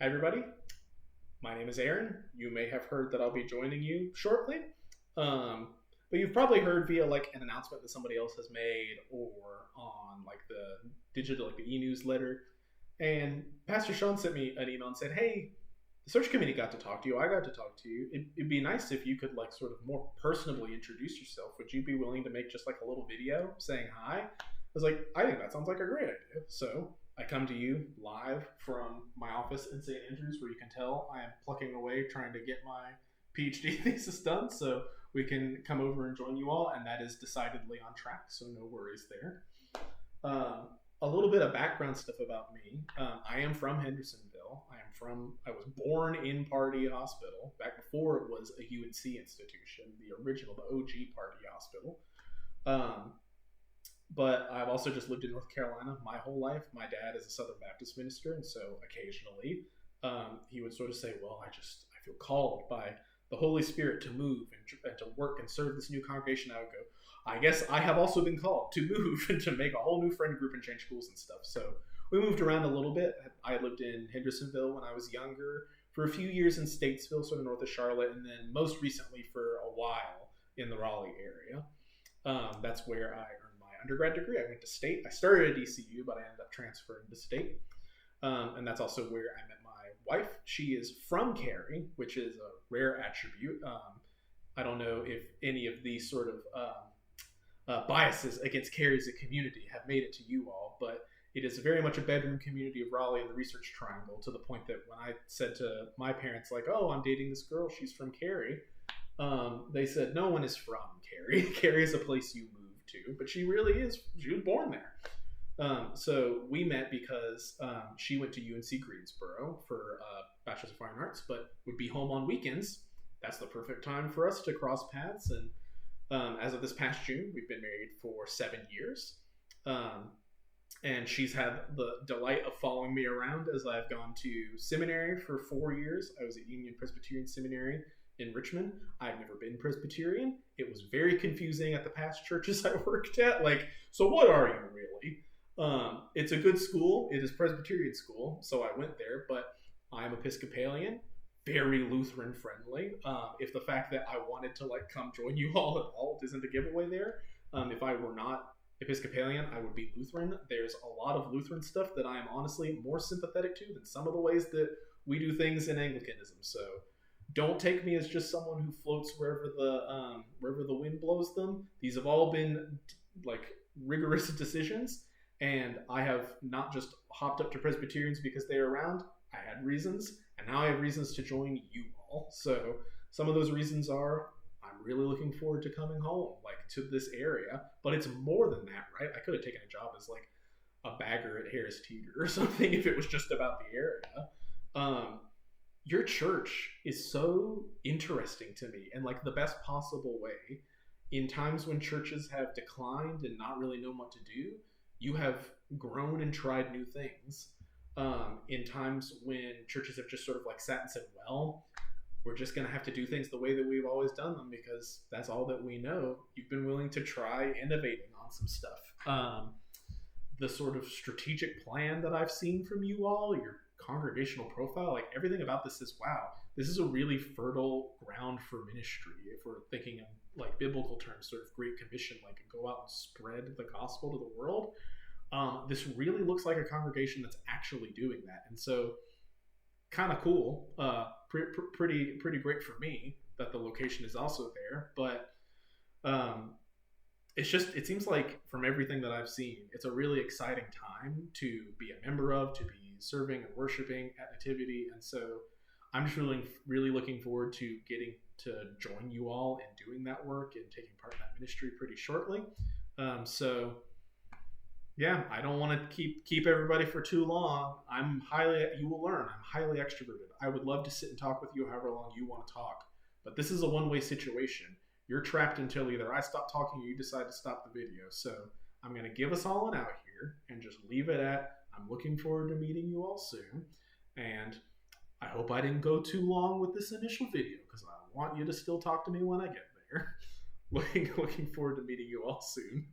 Hi, everybody. My name is Aaron. You may have heard that I'll be joining you shortly. Um, but you've probably heard via like an announcement that somebody else has made or on like the digital, like the e-newsletter. And Pastor Sean sent me an email and said, "Hey, the search committee got to talk to you. I got to talk to you. It'd be nice if you could like sort of more personably introduce yourself. Would you be willing to make just like a little video saying hi?" I was like, "I think that sounds like a great idea." So I come to you live from my office in St. Andrews, where you can tell I am plucking away trying to get my PhD thesis done. So we can come over and join you all, and that is decidedly on track. So no worries there. A little bit of background stuff about me. I am from Hendersonville. I was born in Pardee Hospital back before it was a UNC institution, the original, the OG Pardee Hospital. Um, but I've also just lived in North Carolina my whole life. My dad is a Southern Baptist minister, and so occasionally he would sort of say, "Well, I feel called by the Holy Spirit to move and to work and serve this new congregation." I would go, "I guess I have also been called to move and to make a whole new friend group and change schools and stuff." So we moved around a little bit. I lived in Hendersonville when I was younger, for a few years in Statesville, sort of north of Charlotte, and then most recently for a while in the Raleigh area. That's where I earned my undergrad degree. I went to State. I started at ECU, but I ended up transferring to State. And that's also where I met my wife. She is from Cary, which is a rare attribute. I don't know if any of these sort of biases against Cary as a community have made it to you all, but it is very much a bedroom community of Raleigh and the Research Triangle, to the point that when I said to my parents, like, "Oh, I'm dating this girl, she's from Cary," they said, "No one is from Cary. Cary is a place you move to," but she really is. She was born there. So we met because she went to UNC Greensboro for Bachelor's of Fine Arts, but would be home on weekends. That's the perfect time for us to cross paths. And as of this past June, we've been married for 7 years. And she's had the delight of following me around as I've gone to seminary for 4 years. I was at Union Presbyterian Seminary in Richmond. I've never been Presbyterian. It was very confusing at the past churches I worked at. Like, so what are you really? It's a good school. It is Presbyterian school, so I went there, but I'm Episcopalian, very Lutheran friendly. If the fact that I wanted to like come join you all at all isn't a giveaway there. If I were not Episcopalian, I would be Lutheran. There's a lot of Lutheran stuff that I am honestly more sympathetic to than some of the ways that we do things in Anglicanism. So don't take me as just someone who floats wherever the wind blows them. These have all been like rigorous decisions, and I have not just hopped up to Presbyterians because they're around. I had reasons, and now I have reasons to join you all. So some of those reasons are, I'm really looking forward to coming home, like to this area. But it's more than that, right? I could have taken a job as like a bagger at Harris Teeter or something if it was just about the area. Your church is so interesting to me, and like the best possible way. In times when churches have declined and not really known what to do, you have grown and tried new things. In times when churches have just sort of like sat and said, "Well, we're just going to have to do things the way that we've always done them because that's all that we know," you've been willing to try innovating on some stuff. The sort of strategic plan that I've seen from you all, your congregational profile, like everything about this is, wow, this is a really fertile ground for ministry. If we're thinking in like biblical terms, sort of Great Commission, like go out and spread the gospel to the world. This really looks like a congregation that's actually doing that. And so kind of cool, pretty great for me that the location is also there. But it seems like from everything that I've seen, it's a really exciting time to be a member of, to be serving and worshiping at Nativity. And so I'm just really looking forward to getting to join you all and doing that work and taking part in that ministry pretty shortly. So yeah, I don't want to keep everybody for too long. You will learn, I'm highly extroverted. I would love to sit and talk with you however long you want to talk. But this is a one-way situation. You're trapped until either I stop talking or you decide to stop the video. So I'm going to give us all an out here and just leave it at, I'm looking forward to meeting you all soon. And I hope I didn't go too long with this initial video because I want you to still talk to me when I get there. Looking forward to meeting you all soon.